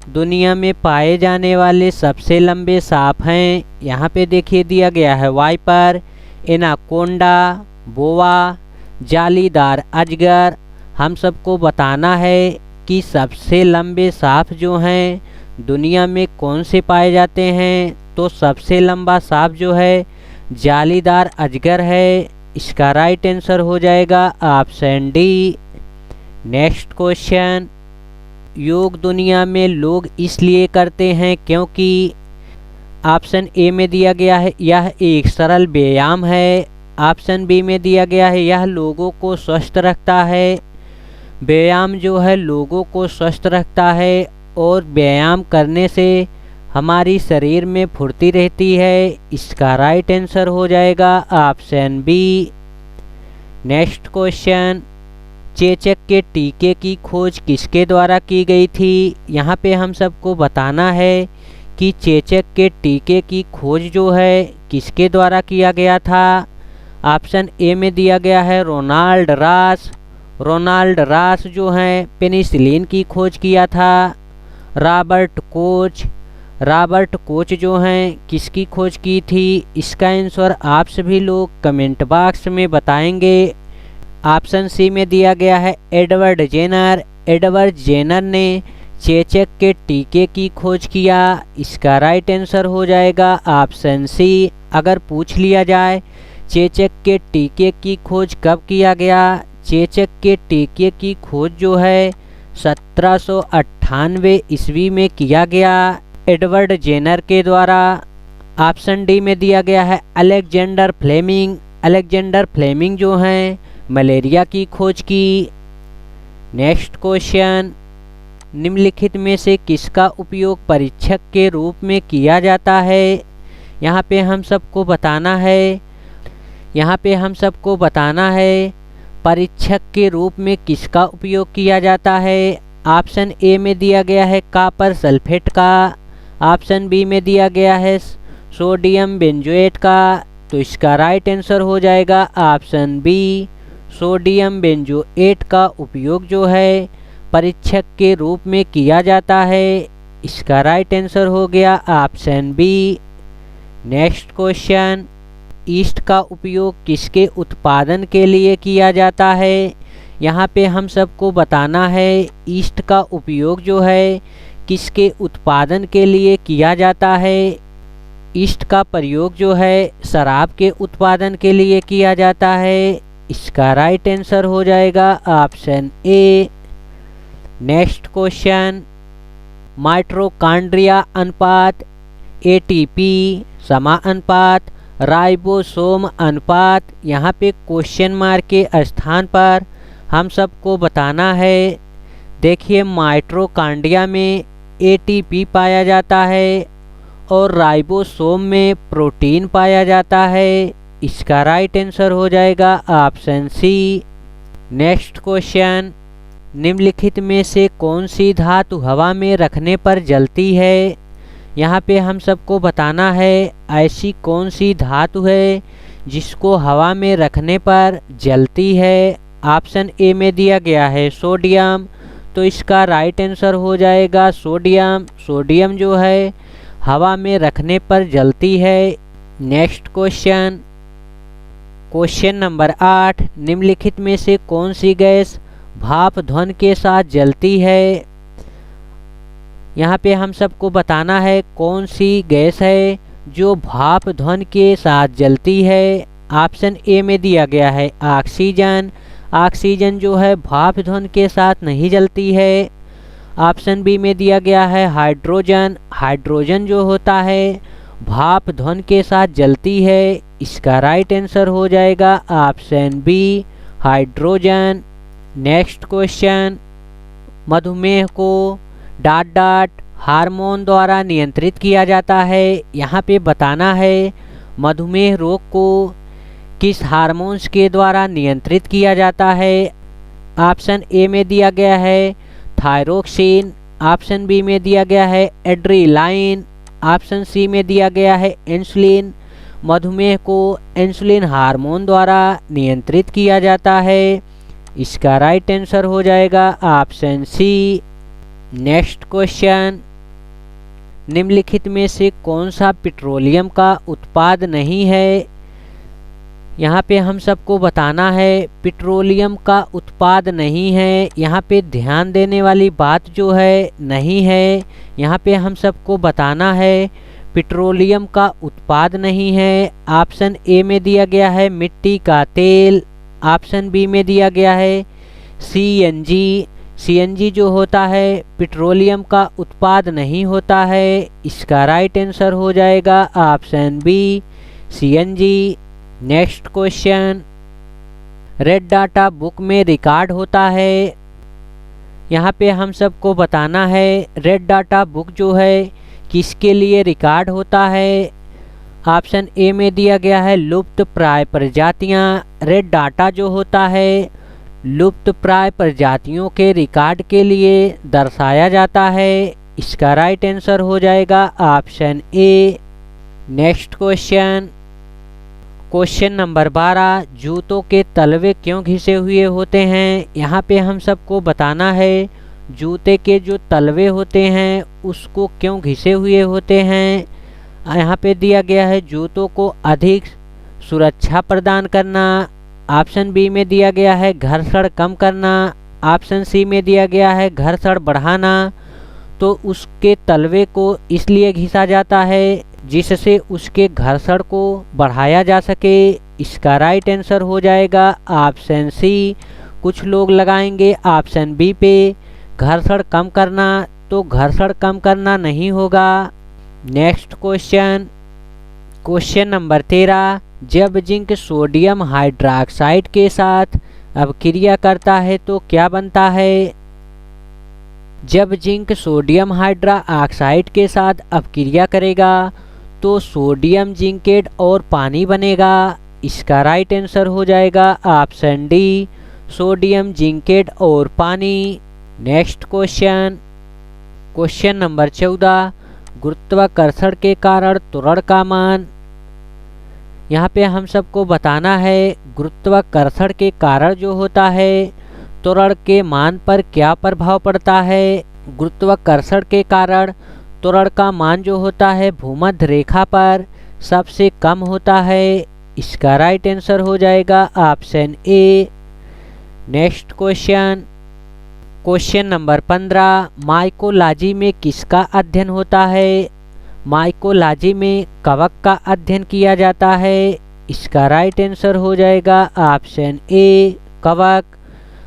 दुनिया में पाए जाने वाले सबसे लंबे सांप हैं। यहाँ पे देखिए दिया गया है वाइपर, एनाकोंडा, बोआ, जालीदार अजगर। हम सबको बताना है कि सबसे लंबे सांप जो हैं दुनिया में कौन से पाए जाते हैं। तो सबसे लंबा सांप जो है जालीदार अजगर है। इसका राइट आंसर हो जाएगा ऑप्शन डी। नेक्स्ट क्वेश्चन, योग दुनिया में लोग इसलिए करते हैं क्योंकि ऑप्शन ए में दिया गया है यह एक सरल व्यायाम है। ऑप्शन बी में दिया गया है यह लोगों को स्वस्थ रखता है। व्यायाम जो है लोगों को स्वस्थ रखता है और व्यायाम करने से हमारी शरीर में फुर्ती रहती है। इसका राइट आंसर हो जाएगा ऑप्शन बी। नेक्स्ट क्वेश्चन, चेचक के टीके की खोज किसके द्वारा की गई थी। यहाँ पे हम सबको बताना है कि चेचक के टीके की खोज जो है किसके द्वारा किया गया था। ऑप्शन ए में दिया गया है रोनाल्ड रॉस। रोनाल्ड रॉस जो हैं पेनिसिलिन की खोज किया था। रॉबर्ट कोच, रॉबर्ट कोच जो हैं किसकी खोज की थी। इसका आंसर आप सभी लोग कमेंट बॉक्स में बताएंगे। ऑप्शन सी में दिया गया है एडवर्ड जेनर। एडवर्ड जेनर ने चेचक के टीके की खोज किया। इसका राइट आंसर हो जाएगा ऑप्शन सी। अगर पूछ लिया जाए चेचक के टीके की खोज कब किया गया, चेचक के टीके की खोज जो है 1798 ईस्वी में किया गया एडवर्ड जेनर के द्वारा। ऑप्शन डी में दिया गया है अलेक्जेंडर फ्लेमिंग। अलेक्जेंडर फ्लेमिंग जो हैं मलेरिया की खोज की। नेक्स्ट क्वेश्चन, निम्नलिखित में से किसका उपयोग परीक्षक के रूप में किया जाता है। यहाँ पे हम सबको बताना है परीक्षक के रूप में किसका उपयोग किया जाता है। ऑप्शन ए में दिया गया है कॉपर सल्फेट का। ऑप्शन बी में दिया गया है सोडियम बेंजोएट का। तो इसका राइट आंसर हो जाएगा ऑप्शन बी। सोडियम बेंजोएट का उपयोग जो है परीक्षक के रूप में किया जाता है। इसका राइट आंसर हो गया option B. Next question, yeast का उपयोग किसके उत्पादन के लिए किया जाता है। यहाँ पे हम सबको बताना है ईस्ट का उपयोग जो है किसके उत्पादन के लिए किया जाता है। ईस्ट का प्रयोग जो है शराब के उत्पादन के लिए किया जाता है। इसका राइट आंसर हो जाएगा option A. Next question, mitochondria अनुपात, एटीपी समानुपात, राइबोसोम अनुपात। यहाँ पे क्वेश्चन मार्क के स्थान पर हम सबको बताना है। देखिए माइटोकॉन्ड्रिया में एटीपी पाया जाता है और राइबोसोम में प्रोटीन पाया जाता है। इसका राइट आंसर हो जाएगा ऑप्शन सी। नेक्स्ट क्वेश्चन, निम्नलिखित में से कौन सी धातु हवा में रखने पर जलती है। यहाँ पे हम सबको बताना है ऐसी कौन सी धातु है जिसको हवा में रखने पर जलती है। ऑप्शन ए में दिया गया है सोडियम। तो इसका राइट आंसर हो जाएगा सोडियम। सोडियम जो है हवा में रखने पर जलती है। नेक्स्ट क्वेश्चन, क्वेश्चन नंबर 8, निम्नलिखित में से कौन सी गैस भाप ध्वनि के साथ जलती है। यहाँ पे हम सबको बताना है कौन सी गैस है जो भाप ध्वनि के साथ जलती है। ऑप्शन ए में दिया गया है ऑक्सीजन। ऑक्सीजन जो है भाप ध्वनि के साथ नहीं जलती है। ऑप्शन बी में दिया गया है हाइड्रोजन। हाइड्रोजन जो होता है भाप ध्वनि के साथ जलती है। इसका राइट आंसर हो जाएगा option B hydrogen. Next question, मधुमेह को डॉट हार्मोन द्वारा नियंत्रित किया जाता है। यहाँ पे बताना है मधुमेह रोग को किस हार्मोन्स के द्वारा नियंत्रित किया जाता है। ऑप्शन ए में दिया गया है थायरोक्सिन। ऑप्शन बी में दिया गया है एड्रेनालाइन। ऑप्शन सी में दिया गया है इंसुलिन। मधुमेह को इंसुलिन हार्मोन द्वारा नियंत्रित किया जाता है। इसका राइट आंसर हो जाएगा ऑप्शन सी। नेक्स्ट क्वेश्चन, निम्नलिखित में से कौन सा पेट्रोलियम का उत्पाद नहीं है? यहाँ पे हम सबको बताना है पेट्रोलियम का उत्पाद नहीं है। यहाँ पे ध्यान देने वाली बात जो है नहीं है। यहाँ पे हम सबको बताना है पेट्रोलियम का उत्पाद नहीं है। ऑप्शन ए में दिया गया है मिट्टी का तेल, ऑप्शन बी में दिया गया है सीएनजी। सीएनजी जो होता है पेट्रोलियम का उत्पाद नहीं होता है। इसका राइट आंसर हो जाएगा option B CNG. Next question, red data book में रिकॉर्ड होता है। यहाँ पे हम सबको बताना है रेड डाटा बुक जो है किसके लिए रिकॉर्ड होता है। ऑप्शन ए में दिया गया है लुप्त प्राय प्रजातियाँ। रेड डाटा जो होता है लुप्त प्राय प्रजातियों के रिकॉर्ड के लिए दर्शाया जाता है। इसका राइट आंसर हो जाएगा option A. Next question, question number 12, जूतों के तलवे क्यों घिसे हुए होते हैं? यहाँ पे हम सबको बताना है जूते के जो तलवे होते हैं उसको क्यों घिसे हुए होते हैं। यहाँ पे दिया गया है जूतों को अधिक सुरक्षा प्रदान करना। ऑप्शन बी में दिया गया है घर्षण कम करना। ऑप्शन सी में दिया गया है घर्षण बढ़ाना। तो उसके तलवे को इसलिए घिसा जाता है जिससे उसके घर्षण को बढ़ाया जा सके। इसका राइट आंसर हो जाएगा ऑप्शन सी। कुछ लोग लगाएंगे ऑप्शन बी पे घर्षण कम करना, तो घर्षण कम करना नहीं होगा। नेक्स्ट क्वेश्चन, क्वेश्चन नंबर 13, जब जिंक सोडियम हाइड्रोक्साइड के साथ अभिक्रिया करता है तो क्या बनता है? जब जिंक सोडियम हाइड्रोक्साइड के साथ अभिक्रिया करेगा तो सोडियम जिंकेट और पानी बनेगा। इसका राइट आंसर हो जाएगा ऑप्शन डी सोडियम जिंकेट और पानी। नेक्स्ट क्वेश्चन, क्वेश्चन नंबर 14, गुरुत्वाकर्षण के कारण त्वरण का मान। यहाँ पे हम सबको बताना है गुरुत्वाकर्षण के कारण जो होता है त्वरण के मान पर क्या प्रभाव पड़ता है। गुरुत्वाकर्षण के कारण त्वरण का मान जो होता है भूमध्य रेखा पर सबसे कम होता है। इसका राइट आंसर हो जाएगा option A. Next question, question number 15, mycology में किसका अध्ययन होता है? माइकोलॉजी में कवक का अध्ययन किया जाता है। इसका राइट आंसर हो जाएगा ऑप्शन ए कवक।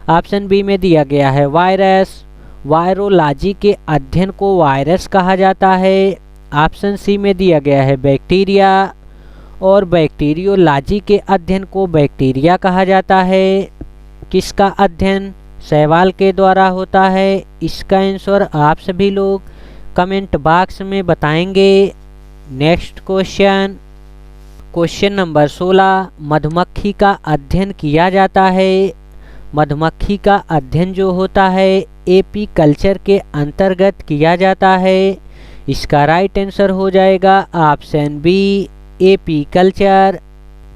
ऑप्शन बी में दिया गया है वायरस। वायरोलॉजी के अध्ययन को वायरस कहा जाता है। ऑप्शन सी में दिया गया है बैक्टीरिया और बैक्टीरियोलॉजी के अध्ययन को बैक्टीरिया कहा जाता है। किसका अध्ययन शैवाल के द्वारा होता है? इसका आंसर आप सभी लोग कमेंट बॉक्स में बताएंगे। नेक्स्ट क्वेश्चन, क्वेश्चन नंबर 16, मधुमक्खी का अध्ययन किया जाता है। मधुमक्खी का अध्ययन जो होता है एपी कल्चर के अंतर्गत किया जाता है। इसका राइट आंसर हो जाएगा option B apiculture.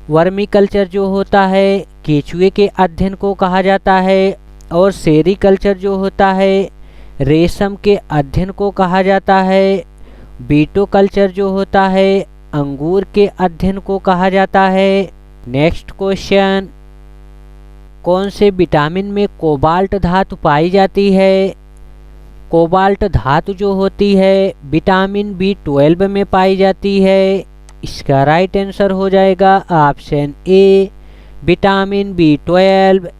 Vermiculture जो होता है केचुए के अध्ययन को कहा जाता है और सेरी कल्चर जो होता है रेशम के अध्ययन को कहा जाता है। बीटो कल्चर जो होता है अंगूर के अध्ययन को कहा जाता है। नेक्स्ट क्वेश्चन, कौन से विटामिन में कोबाल्ट धातु पाई जाती है? कोबाल्ट धातु जो होती है विटामिन B12 में पाई जाती है। इसका राइट आंसर हो जाएगा option A vitamin B12।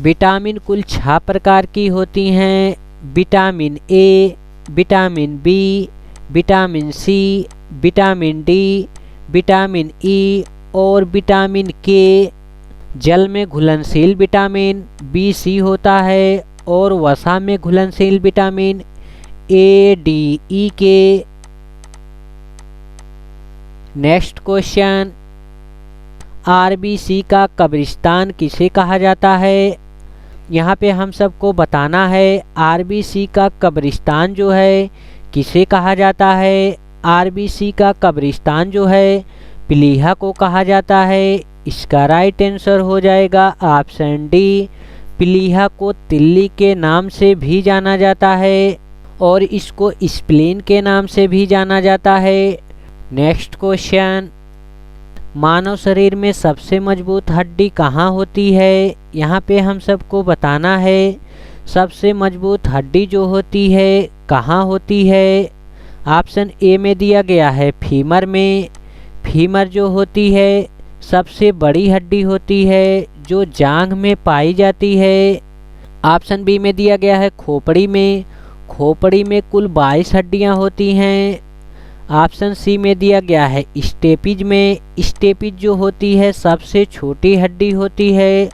Vitamin कुल 6 प्रकार की होती हैं, vitamin A, vitamin B, vitamin C, vitamin D, vitamin E और विटामिन के। जल में घुलनशील विटामिन B, C होता है और वसा में घुलनशील विटामिन A, D, E के। नेक्स्ट क्वेश्चन, RBC का कब्रिस्तान किसे कहा जाता है? यहाँ पे हम सबको बताना है RBC का कब्रिस्तान जो है किसे कहा जाता है। RBC का कब्रिस्तान जो है प्लीहा को कहा जाता है। इसका राइट आंसर हो जाएगा ऑप्शन डी प्लीहा को तिल्ली के नाम से भी जाना जाता है और इसको स्प्लीन के नाम से भी जाना जाता है। नेक्स्ट क्वेश्चन, मानव शरीर में सबसे मजबूत हड्डी कहाँ होती है? यहाँ पे हम सबको बताना है सबसे मजबूत हड्डी जो होती है कहाँ होती है। ऑप्शन ए में दिया गया है फीमर में। फीमर जो होती है सबसे बड़ी हड्डी होती है जो जांघ में पाई जाती है। ऑप्शन बी में दिया गया है खोपड़ी में। खोपड़ी में कुल 22 हड्डियां होती हैं। ऑप्शन सी में दिया गया है स्टेपिज में। स्टेपिज जो होती है सबसे छोटी हड्डी होती है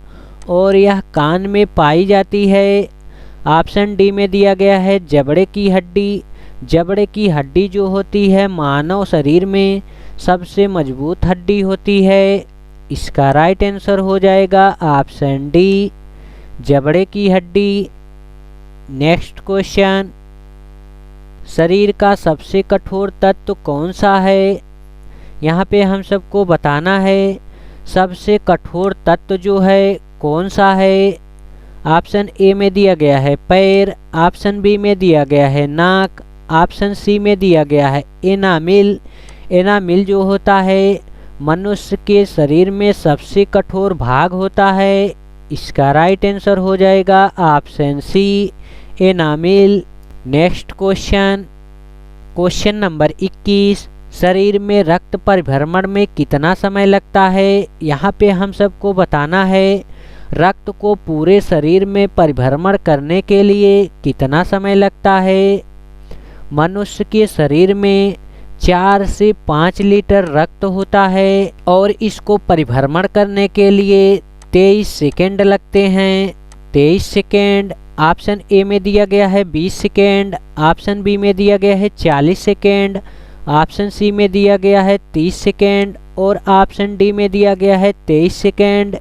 और यह कान में पाई जाती है। ऑप्शन डी में दिया गया है जबड़े की हड्डी। जबड़े की हड्डी जो होती है मानव शरीर में सबसे मजबूत हड्डी होती है। इसका राइट आंसर हो जाएगा ऑप्शन डी, जबड़े की हड्डी। नेक्स्ट क्वेश्चन, शरीर का सबसे कठोर तत्व कौन सा है? यहाँ पे हम सबको बताना है सबसे कठोर तत्व जो है कौन सा है। ऑप्शन ए में दिया गया है पैर। ऑप्शन बी में दिया गया है नाक। ऑप्शन सी में दिया गया है एनामिल। एनामिल जो होता है मनुष्य के शरीर में सबसे कठोर भाग होता है। इसका राइट आंसर हो जाएगा option C, enamel. Next question, question number 21, शरीर में रक्त परिभ्रमण में कितना समय लगता है? यहाँ पे हम सबको बताना है रक्त को पूरे शरीर में परिभ्रमण करने के लिए कितना समय लगता है। मनुष्य के शरीर में 4 से 5 लीटर रक्त होता है और इसको परिभ्रमण करने के लिए 23 सेकेंड लगते हैं। 23 सेकेंड। ऑप्शन ए में दिया गया है 20 सेकेंड। ऑप्शन बी में दिया गया है 40 सेकेंड। ऑप्शन सी में दिया गया है 30 सेकेंड और ऑप्शन डी में दिया गया है 23 सेकेंड।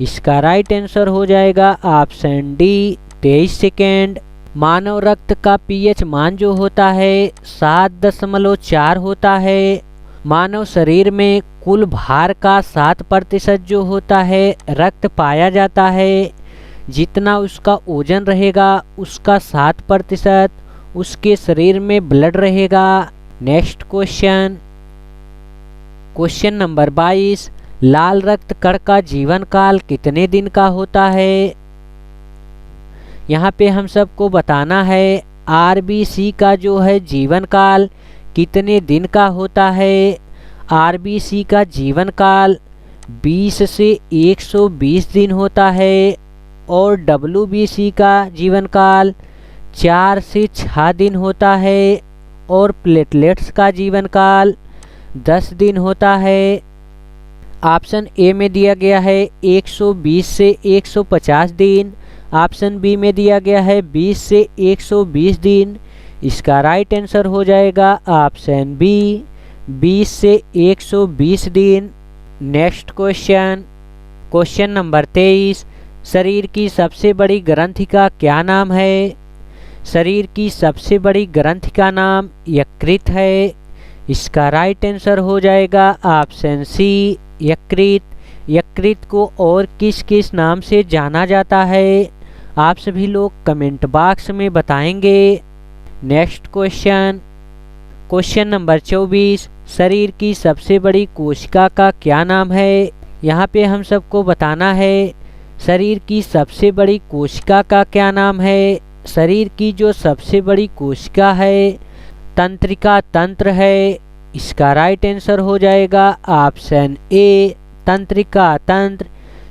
इसका राइट आंसर हो जाएगा ऑप्शन डी, 23 सेकेंड। मानव रक्त का पीएच मान जो होता है 7.4 होता है। मानव शरीर में कुल भार का 7% जो होता है रक्त पाया जाता है। जितना उसका ओजन रहेगा उसका 7% उसके शरीर में ब्लड रहेगा। नेक्स्ट क्वेश्चन, क्वेश्चन नंबर 22, लाल रक्त कण का जीवन काल कितने दिन का होता है? यहाँ पे हम सबको बताना है आरबीसी का जो है जीवन काल कितने दिन का होता है। आरबीसी का जीवन काल 20 से 120 दिन होता है और डब्ल्यूबीसी का जीवन काल 4 से 6 दिन होता है और प्लेटलेट्स का जीवन काल 10 दिन होता है। ऑप्शन ए में दिया गया है 120 से 150 दिन। ऑप्शन बी में दिया गया है 20 से 120 दिन। इसका राइट आंसर हो जाएगा ऑप्शन बी, 20 से 120 दिन। नेक्स्ट क्वेश्चन, क्वेश्चन नंबर 23, शरीर की सबसे बड़ी ग्रंथि का क्या नाम है? शरीर की सबसे बड़ी ग्रंथि का नाम यकृत है। इसका राइट आंसर हो जाएगा ऑप्शन सी, यकृत। यकृत को और किस किस नाम से जाना जाता है आप सभी लोग कमेंट बॉक्स में बताएंगे। नेक्स्ट क्वेश्चन, क्वेश्चन नंबर 24, शरीर की सबसे बड़ी कोशिका का क्या नाम है? यहाँ पे हम सबको बताना है शरीर की सबसे बड़ी कोशिका का क्या नाम है। शरीर की जो सबसे बड़ी कोशिका है तंत्रिका तंत्र है। इसका राइट आंसर हो जाएगा ऑप्शन ए, तंत्रिका तंत्र,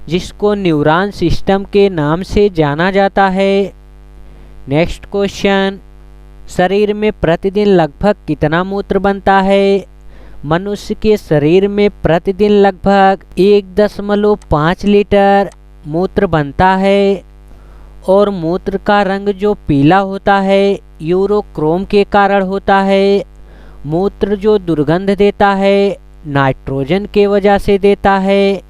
जिसको न्यूरॉन सिस्टम के नाम से जाना जाता है। नेक्स्ट क्वेश्चन, शरीर में प्रतिदिन लगभग कितना मूत्र बनता है? मनुष्य के शरीर में प्रतिदिन लगभग 1.5 लीटर मूत्र बनता है और मूत्र का रंग जो पीला होता है यूरोक्रोम के कारण होता है। मूत्र जो दुर्गंध देता है नाइट्रोजन के वजह से देता है।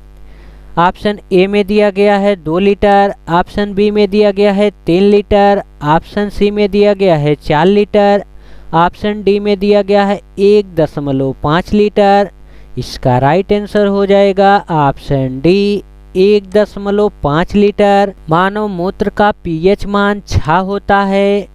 ऑप्शन ए में दिया गया है 2 लीटर। ऑप्शन बी में दिया गया है 3 लीटर। ऑप्शन सी में दिया गया है 4 लीटर। ऑप्शन डी में दिया गया है 1.5 लीटर। इसका राइट आंसर हो जाएगा ऑप्शन डी, 1.5 लीटर। मानव मूत्र का पीएच मान 6 होता है।